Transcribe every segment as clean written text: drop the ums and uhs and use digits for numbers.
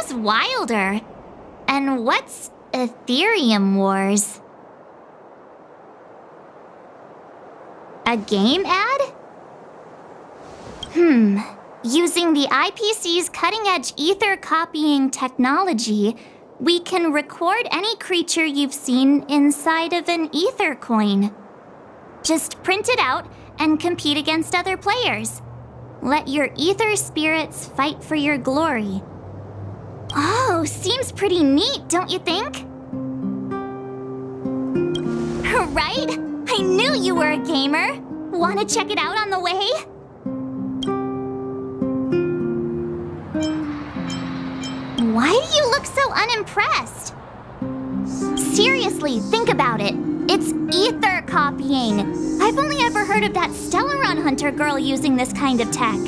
What's wilder? And what's Aetherium Wars? A game ad? Using the IPC's cutting-edge ether copying technology, we can record any creature you've seen inside of an ether coin. Just print it out and compete against other players. Let your ether spirits fight for your glory. Oh, seems pretty neat, don't you think? Right? I knew you were a gamer. Want to check it out on the way? Why do you look so unimpressed? Seriously, think about it. It's ether copying. I've only ever heard of that Stellaron Hunter girl using this kind of tech.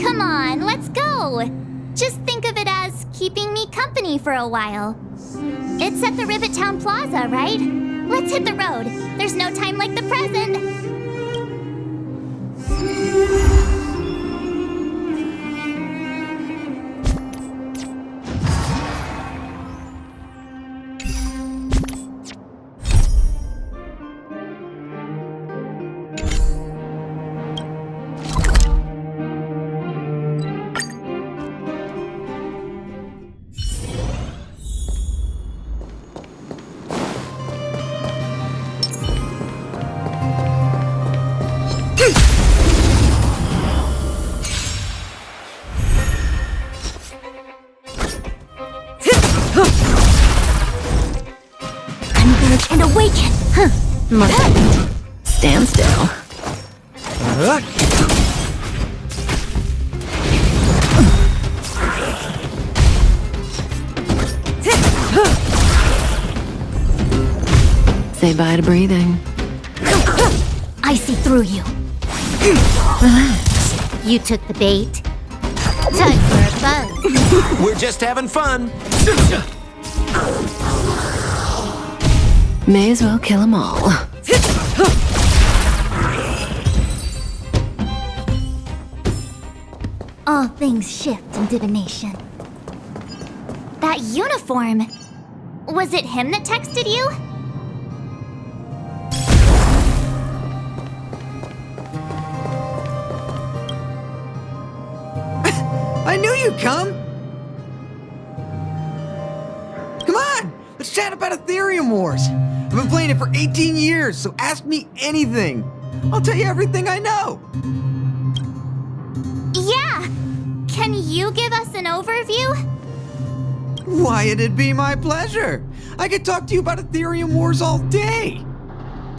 Come on, let's go. Just think of it as keeping me company for a while. It's at the Rivet Town Plaza, right? Let's hit the road. There's no time like the present. And awaken! Stand still. Say bye to breathing. I see through you. Relax. You took the bait. Time for a buzz. We're just having fun. May as well kill them all. All things shift in divination. That uniform. Was it him that texted you? I knew you'd come! Come on! Let's chat about Aetherium Wars! I've been playing it for 18 years, so ask me anything! I'll tell you everything I know! Yeah! Can you give us an overview? Why, it'd be my pleasure! I could talk to you about Aetherium Wars all day!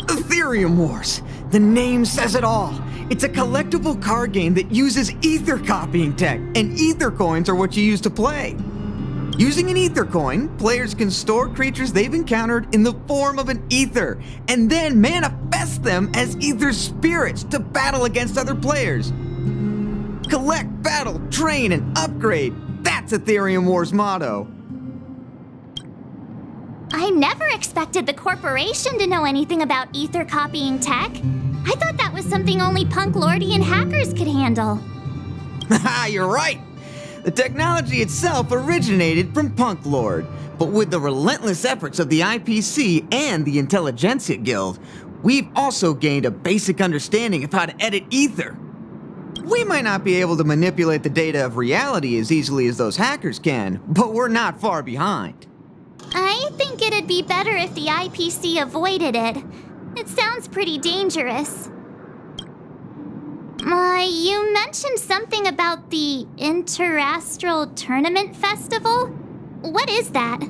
Aetherium Wars! The name says it all! It's a collectible card game that uses ether copying tech, and ether coins are what you use to play. Using an ether coin, players can store creatures they've encountered in the form of an ether, and then manifest them as ether spirits to battle against other players. Collect, battle, train, and upgrade. That's Aetherium Wars' motto. I never expected the corporation to know anything about ether copying tech. I thought that was something only punk lordy and hackers could handle. Haha, you're right! The technology itself originated from Punk Lord, but with the relentless efforts of the IPC and the Intelligentsia Guild, we've also gained a basic understanding of how to edit ether. We might not be able to manipulate the data of reality as easily as those hackers can, but we're not far behind. I think it'd be better if the IPC avoided it. It sounds pretty dangerous. You mentioned something about the Interastral Tournament Festival? What is that?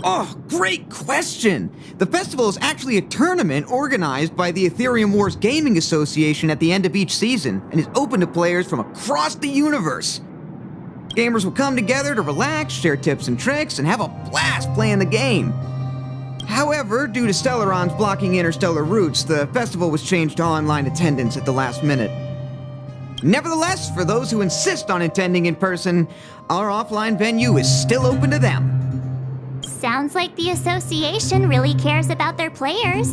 Oh, great question! The festival is actually a tournament organized by the Aetherium Wars Gaming Association at the end of each season, and is open to players from across the universe. Gamers will come together to relax, share tips and tricks, and have a blast playing the game. However, due to Stellarons blocking interstellar routes, the festival was changed to online attendance at the last minute. Nevertheless, for those who insist on attending in person, our offline venue is still open to them. Sounds like the association really cares about their players.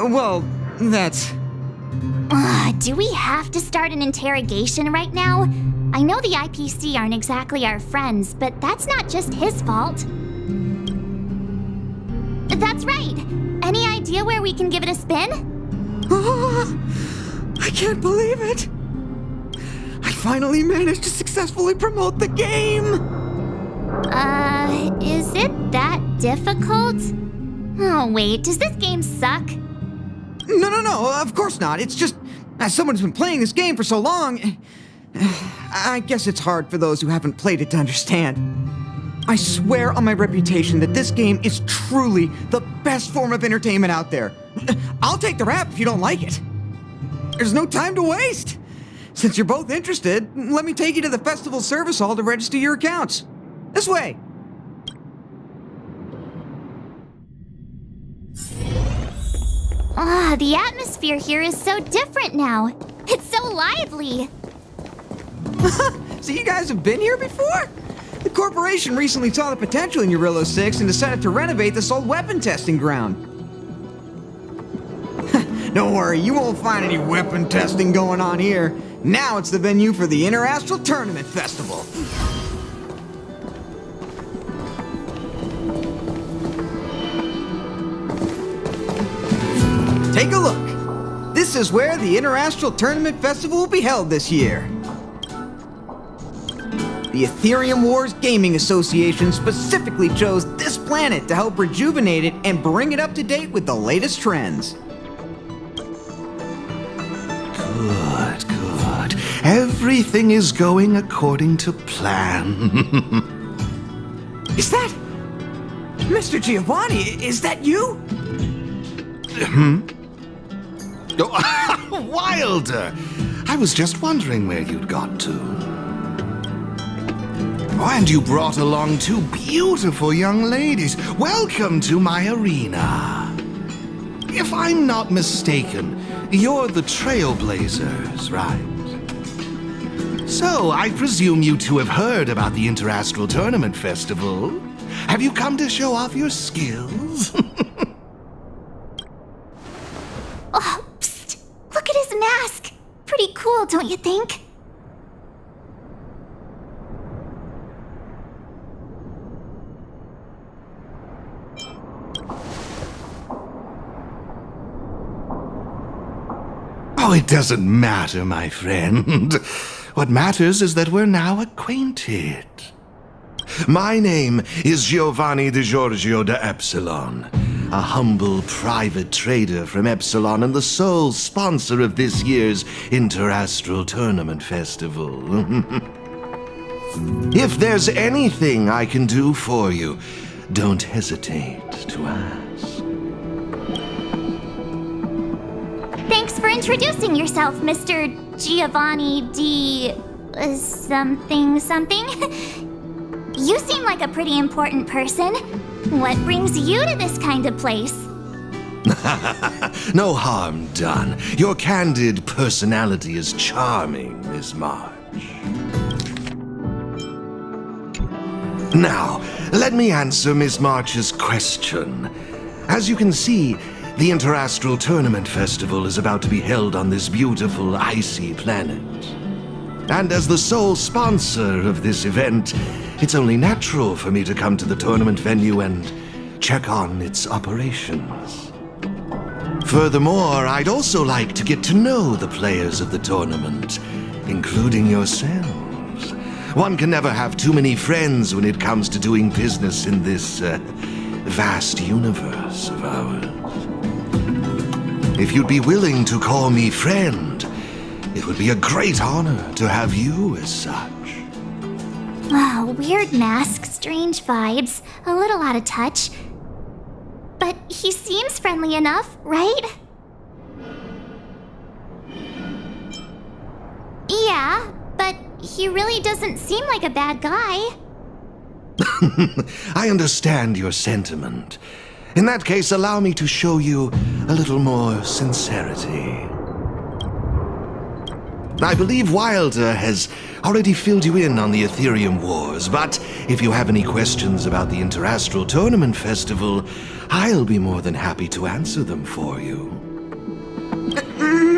Well, that's... Do we have to start an interrogation right now? I know the IPC aren't exactly our friends, but that's not just his fault. That's right! Any idea where we can give it a spin? I can't believe it! I finally managed to successfully promote the game! Is it that difficult? Oh wait, does this game suck? No, of course not. It's just, as someone who's been playing this game for so long, I guess it's hard for those who haven't played it to understand. I swear on my reputation that this game is truly the best form of entertainment out there. I'll take the rap if you don't like it. There's no time to waste. Since you're both interested, let me take you to the festival service hall to register your accounts. This way. The atmosphere here is so different now. It's so lively. So you guys have been here before? The corporation recently saw the potential in Urillo 6 and decided to renovate this old weapon testing ground. Don't worry, you won't find any weapon testing going on here. Now it's the venue for the Interastral Tournament Festival. Take a look. This is where the Interastral Tournament Festival will be held this year. The Aetherium Wars Gaming Association specifically chose this planet to help rejuvenate it and bring it up to date with the latest trends. Good. Everything is going according to plan. Is that... Mr. Giovanni, is that you? Oh, Wilder! I was just wondering where you'd got to. Oh, and you brought along two beautiful young ladies. Welcome to my arena. If I'm not mistaken, you're the Trailblazers, right? So, I presume you two have heard about the Interastral Tournament Festival. Have you come to show off your skills? Oh, psst! Look at his mask! Pretty cool, don't you think? Oh, it doesn't matter, my friend. What matters is that we're now acquainted. My name is Giovanni Di Giorgio de Epsilon, a humble private trader from Epsilon and the sole sponsor of this year's Interastral Tournament Festival. If there's anything I can do for you, don't hesitate to ask. Thanks for introducing yourself, Mr. Giovanni D... something. You seem like a pretty important person. What brings you to this kind of place? No harm done. Your candid personality is charming, Miss March. Now, let me answer Miss March's question. As you can see, the Interastral Tournament Festival is about to be held on this beautiful, icy planet. And as the sole sponsor of this event, it's only natural for me to come to the tournament venue and check on its operations. Furthermore, I'd also like to get to know the players of the tournament, including yourselves. One can never have too many friends when it comes to doing business in this vast universe of ours. If you'd be willing to call me friend, it would be a great honor to have you as such. Wow, weird mask, strange vibes, a little out of touch. But he seems friendly enough, right? Yeah, but he really doesn't seem like a bad guy. I understand your sentiment. In that case, allow me to show you a little more sincerity. I believe Wilder has already filled you in on the Aetherium Wars, but if you have any questions about the Interastral Tournament Festival, I'll be more than happy to answer them for you.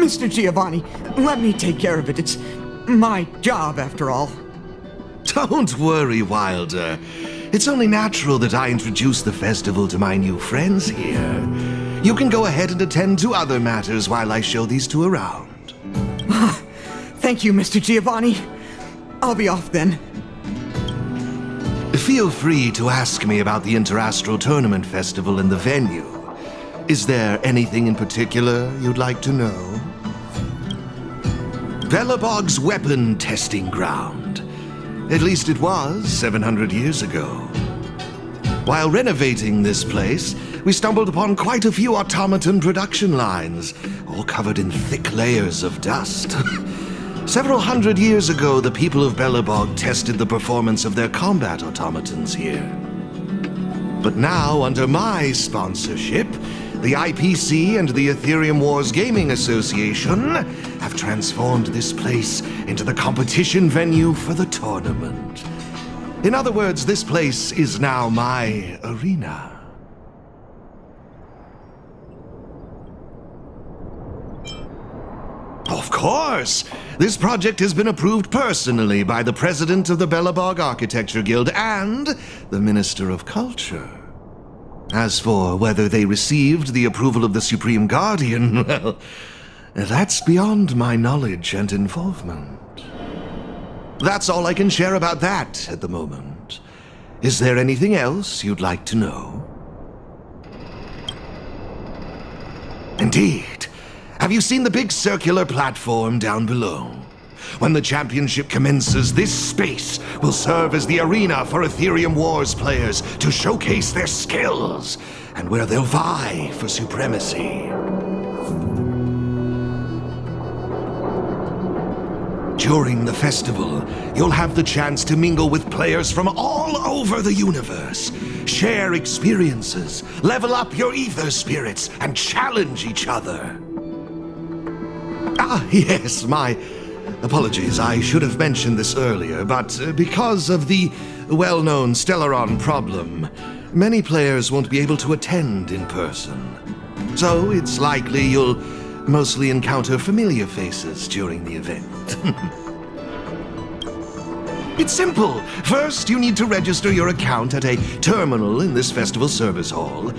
Mr. Giovanni, let me take care of it. It's my job, after all. Don't worry, Wilder. It's only natural that I introduce the festival to my new friends here. You can go ahead and attend to other matters while I show these two around. Thank you, Mr. Giovanni. I'll be off then. Feel free to ask me about the Interastral Tournament Festival and the venue. Is there anything in particular you'd like to know? Belobog's weapon testing ground. At least it was 700 years ago. While renovating this place, we stumbled upon quite a few automaton production lines, all covered in thick layers of dust. Several hundred years ago, the people of Belobog tested the performance of their combat automatons here. But now, under my sponsorship, the IPC and the Aetherium Wars Gaming Association have transformed this place into the competition venue for the tournament. In other words, this place is now my arena. Of course! This project has been approved personally by the president of the Belobog Architecture Guild and the Minister of Culture. As for whether they received the approval of the Supreme Guardian, well, that's beyond my knowledge and involvement. That's all I can share about that at the moment. Is there anything else you'd like to know? Indeed. Have you seen the big circular platform down below? When the championship commences, this space will serve as the arena for Aetherium Wars players to showcase their skills, and where they'll vie for supremacy. During the festival, you'll have the chance to mingle with players from all over the universe, share experiences, level up your ether spirits, and challenge each other. Ah, yes, my apologies. I should have mentioned this earlier, but because of the well-known Stellaron problem, many players won't be able to attend in person. So it's likely you'll mostly encounter familiar faces during the event. It's simple. First, you need to register your account at a terminal in this festival service hall.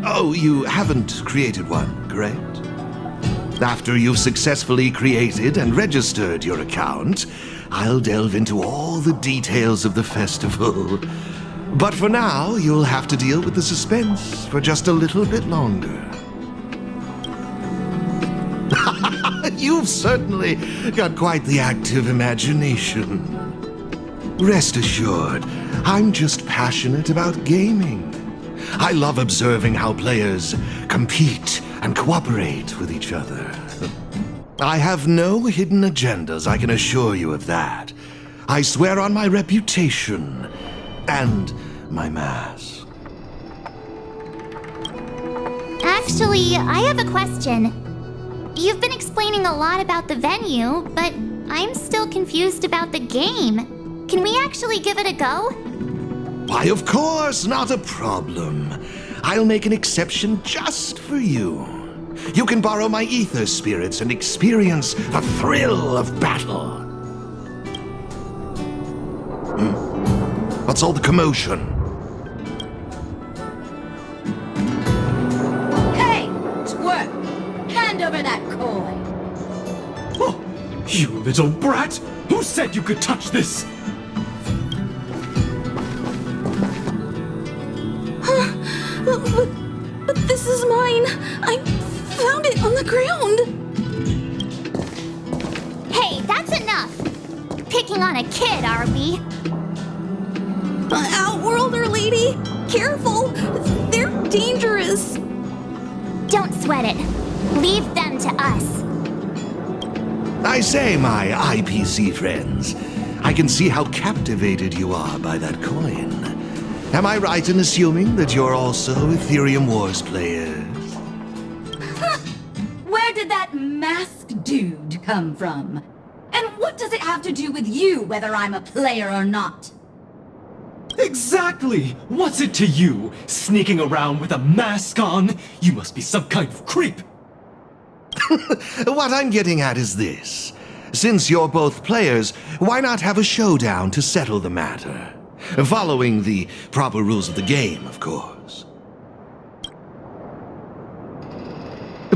Oh, you haven't created one, correct? After you've successfully created and registered your account, I'll delve into all the details of the festival. But for now, you'll have to deal with the suspense for just a little bit longer. You've certainly got quite the active imagination. Rest assured, I'm just passionate about gaming. I love observing how players compete and cooperate with each other. I have no hidden agendas, I can assure you of that. I swear on my reputation and my mask. Actually, I have a question. You've been explaining a lot about the venue, but I'm still confused about the game. Can we actually give it a go? Why, of course, not a problem. I'll make an exception just for you. You can borrow my ether spirits and experience the thrill of battle. What's all the commotion? Hey, twerp! Hand over that coin! Oh, you little brat! Who said you could touch this? But this is mine. I found it on the ground. Hey, that's enough! Picking on a kid, are we? Outworlder lady, careful. They're dangerous. Don't sweat it. Leave them to us. I say, my IPC friends, I can see how captivated you are by that coin. Am I right in assuming that you're also Aetherium Wars players? Where did that masked dude come from? And what does it have to do with you, whether I'm a player or not? Exactly! What's it to you? Sneaking around with a mask on? You must be some kind of creep! What I'm getting at is this. Since you're both players, why not have a showdown to settle the matter? Following the proper rules of the game, of course.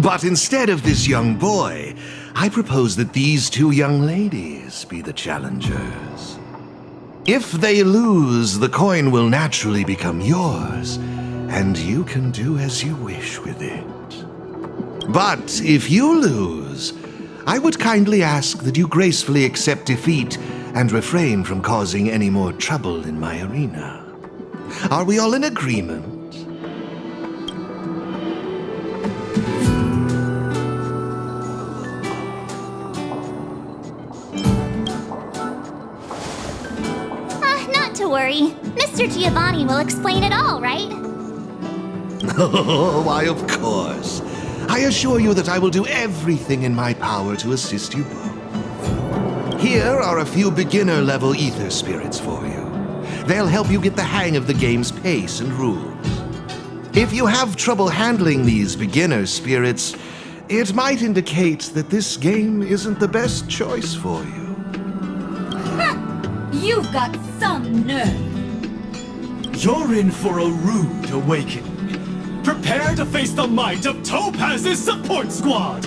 But instead of this young boy, I propose that these two young ladies be the challengers. If they lose, the coin will naturally become yours, and you can do as you wish with it. But if you lose, I would kindly ask that you gracefully accept defeat and refrain from causing any more trouble in my arena. Are we all in agreement? Not to worry. Mr. Giovanni will explain it all, right? Oh, why, of course. I assure you that I will do everything in my power to assist you both. Here are a few beginner-level ether spirits for you. They'll help you get the hang of the game's pace and rules. If you have trouble handling these beginner spirits, it might indicate that this game isn't the best choice for you. You've got some nerve. You're in for a rude awakening. Prepare to face the might of Topaz's support squad!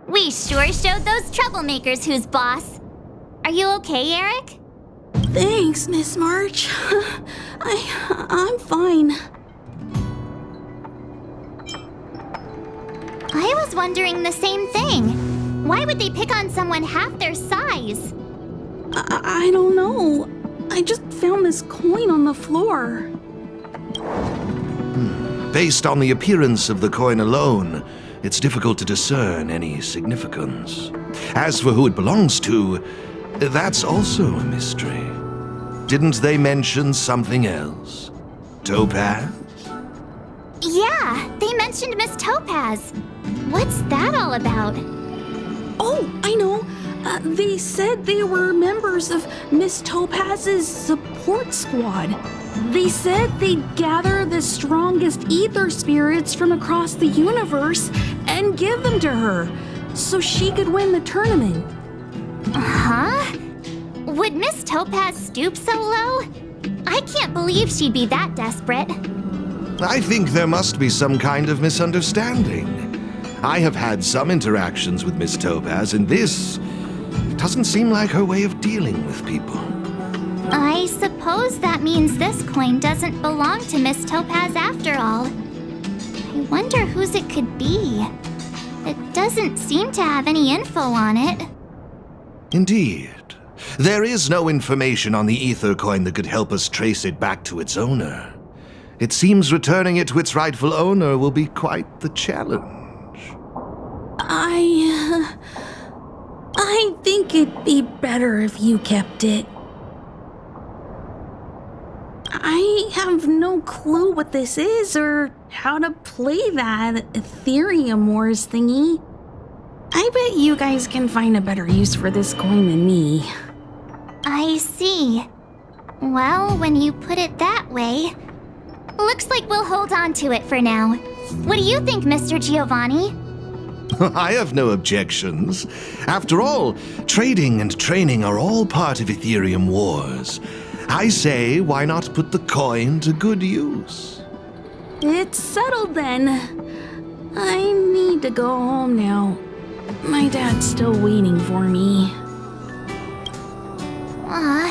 We sure showed those troublemakers who's boss. Are you okay, Eric? Thanks, Miss March. I'm fine. I was wondering the same thing. Why would they pick on someone half their size? I don't know. I just found this coin on the floor. Based on the appearance of the coin alone, it's difficult to discern any significance. As for who it belongs to, that's also a mystery. Didn't they mention something else? Topaz? Yeah, they mentioned Miss Topaz. What's that all about? Oh, I know. They said they were members of Miss Topaz's support squad. They said they'd gather the strongest ether spirits from across the universe and give them to her, so she could win the tournament. Huh? Would Miss Topaz stoop so low? I can't believe she'd be that desperate. I think there must be some kind of misunderstanding. I have had some interactions with Miss Topaz, and this Doesn't seem like her way of dealing with people. I suppose that means this coin doesn't belong to Miss Topaz after all. I wonder whose it could be. It doesn't seem to have any info on it. Indeed. There is no information on the Aether coin that could help us trace it back to its owner. It seems returning it to its rightful owner will be quite the challenge. I think it'd be better if you kept it. I have no clue what this is or how to play that Aetherium Wars thingy. I bet you guys can find a better use for this coin than me. I see. Well, when you put it that way, looks like we'll hold on to it for now. What do you think, Mr. Giovanni? I have no objections. After all, trading and training are all part of Aetherium Wars. I say, why not put the coin to good use? It's settled then. I need to go home now. My dad's still waiting for me.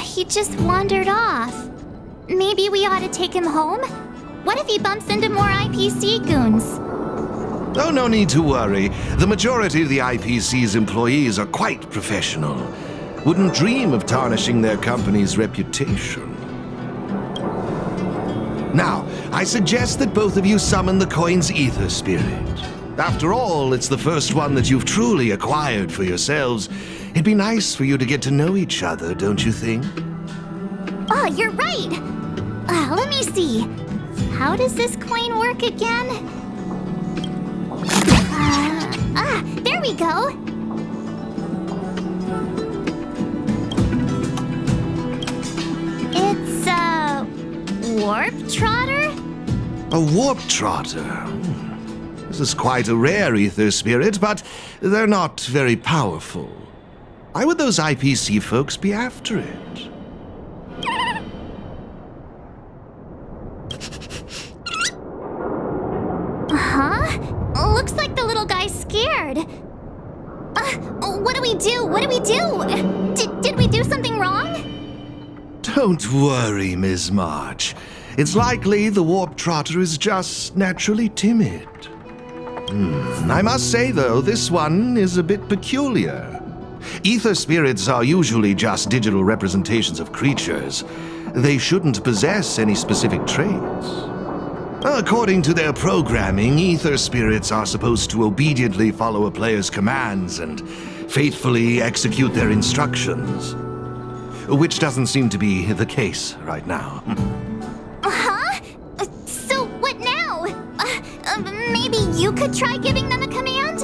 He just wandered off. Maybe we ought to take him home? What if he bumps into more IPC goons? Oh, no need to worry. The majority of the IPC's employees are quite professional. Wouldn't dream of tarnishing their company's reputation. Now, I suggest that both of you summon the coin's ether spirit. After all, it's the first one that you've truly acquired for yourselves. It'd be nice for you to get to know each other, don't you think? Oh, you're right! Let me see. How does this coin work again? There we go! It's a warp trotter? A warp trotter? This is quite a rare ether spirit, but they're not very powerful. Why would those IPC folks be after it? Looks like the little guy's scared. What do we do? What do we do? Did we do something wrong? Don't worry, Ms. March. It's likely the warp trotter is just naturally timid. I must say, though, this one is a bit peculiar. Ether spirits are usually just digital representations of creatures. They shouldn't possess any specific traits. According to their programming, ether spirits are supposed to obediently follow a player's commands and faithfully execute their instructions. Which doesn't seem to be the case right now. So what now? Maybe you could try giving them a command?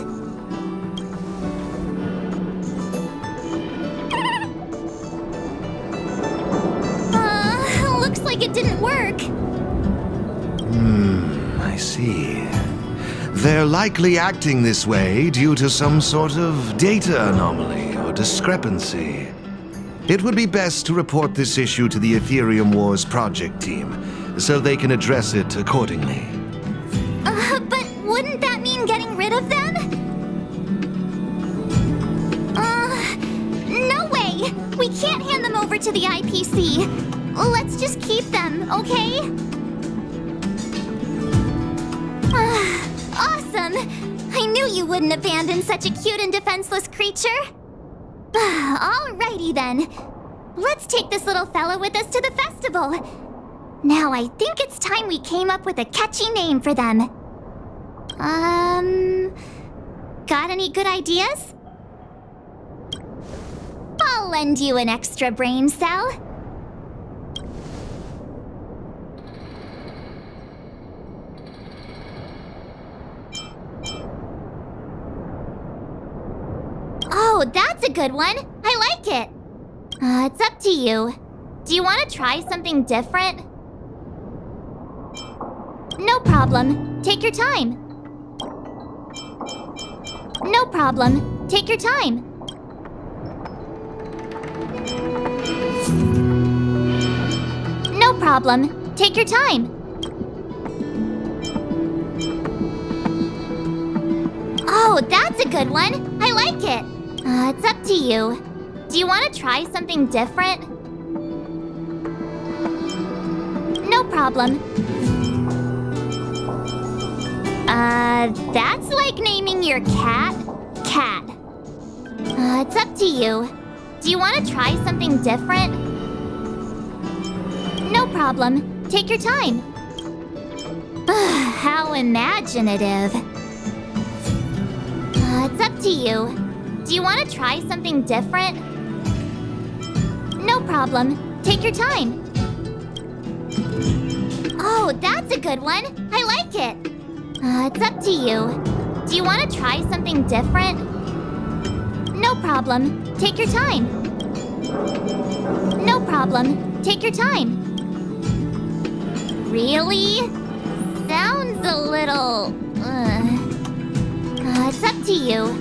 Looks like it didn't work. I see. They're likely acting this way due to some sort of data anomaly or discrepancy. It would be best to report this issue to the Aetherium Wars project team, so they can address it accordingly. But wouldn't that mean getting rid of them? No way! We can't hand them over to the IPC. Let's just keep them, okay? Awesome! I knew you wouldn't abandon such a cute and defenseless creature. Alrighty then. Let's take this little fella with us to the festival. Now I think it's time we came up with a catchy name for them. Got any good ideas? I'll lend you an extra brain cell. Oh, that's a good one. I like it. It's up to you. Do you want to try something different? No problem. Take your time. No problem. Take your time. No problem. Take your time. Oh, that's a good one. I like it. It's up to you. Do you want to try something different? No problem. That's like naming your cat, Cat. It's up to you. Do you want to try something different? No problem. Take your time. How imaginative. It's up to you. Do you want to try something different? No problem. Take your time. Oh, that's a good one. I like it. It's up to you. Do you want to try something different? No problem. Take your time. No problem. Take your time. Really? Sounds a little... it's up to you.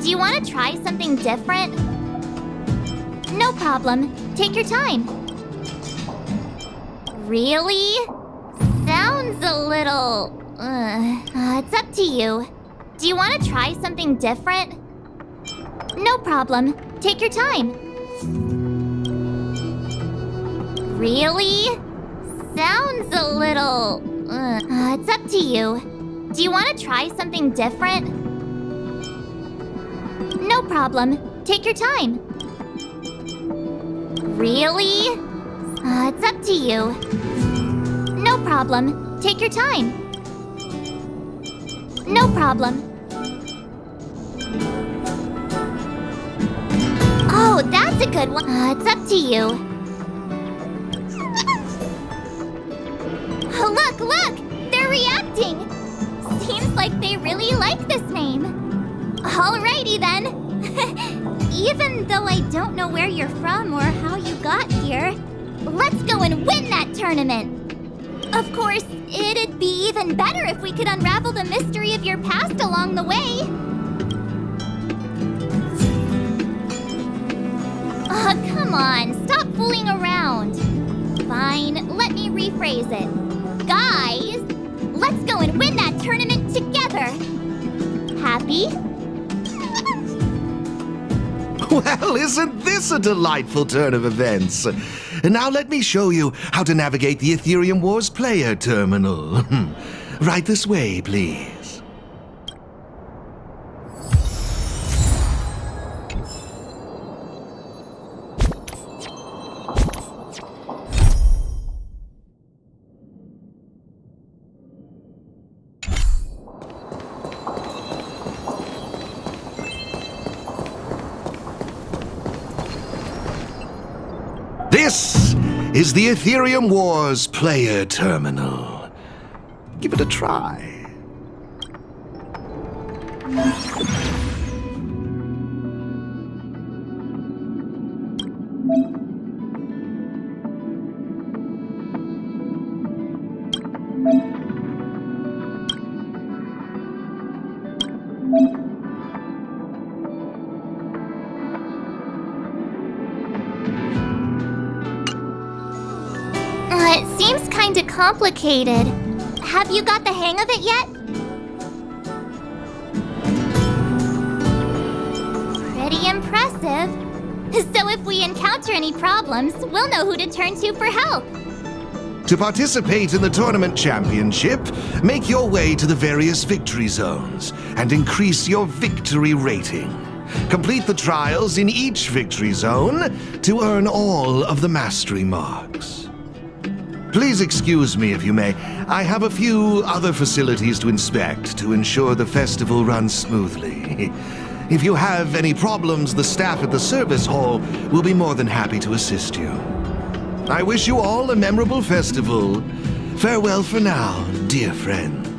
Do you want to try something different? No problem. Take your time. Really? Sounds a little... it's up to you. Do you want to try something different? No problem. Take your time. Really? Sounds a little... it's up to you. Do you want to try something different? No problem. Take your time. Really? It's up to you. No problem. Take your time. No problem. Oh, that's a good one. It's up to you. Look, look! They're reacting! Seems like they really like this name. Alrighty then. Even though I don't know where you're from or how you got here, let's go and win that tournament! Of course, it'd be even better if we could unravel the mystery of your past along the way. Oh, come on, stop fooling around. Fine, let me rephrase it. Guys, let's go and win that tournament together. Happy? Well, isn't this a delightful turn of events? Now let me show you how to navigate the Aetherium Wars player terminal. Right this way, please. This is the Aetherium Wars player terminal. Give it a try. It seems kinda complicated. Have you got the hang of it yet? Pretty impressive. So if we encounter any problems, we'll know who to turn to for help. To participate in the tournament championship, make your way to the various victory zones and increase your victory rating. Complete the trials in each victory zone to earn all of the mastery marks. Please excuse me if you may. I have a few other facilities to inspect to ensure the festival runs smoothly. If you have any problems, the staff at the service hall will be more than happy to assist you. I wish you all a memorable festival. Farewell for now, dear friends.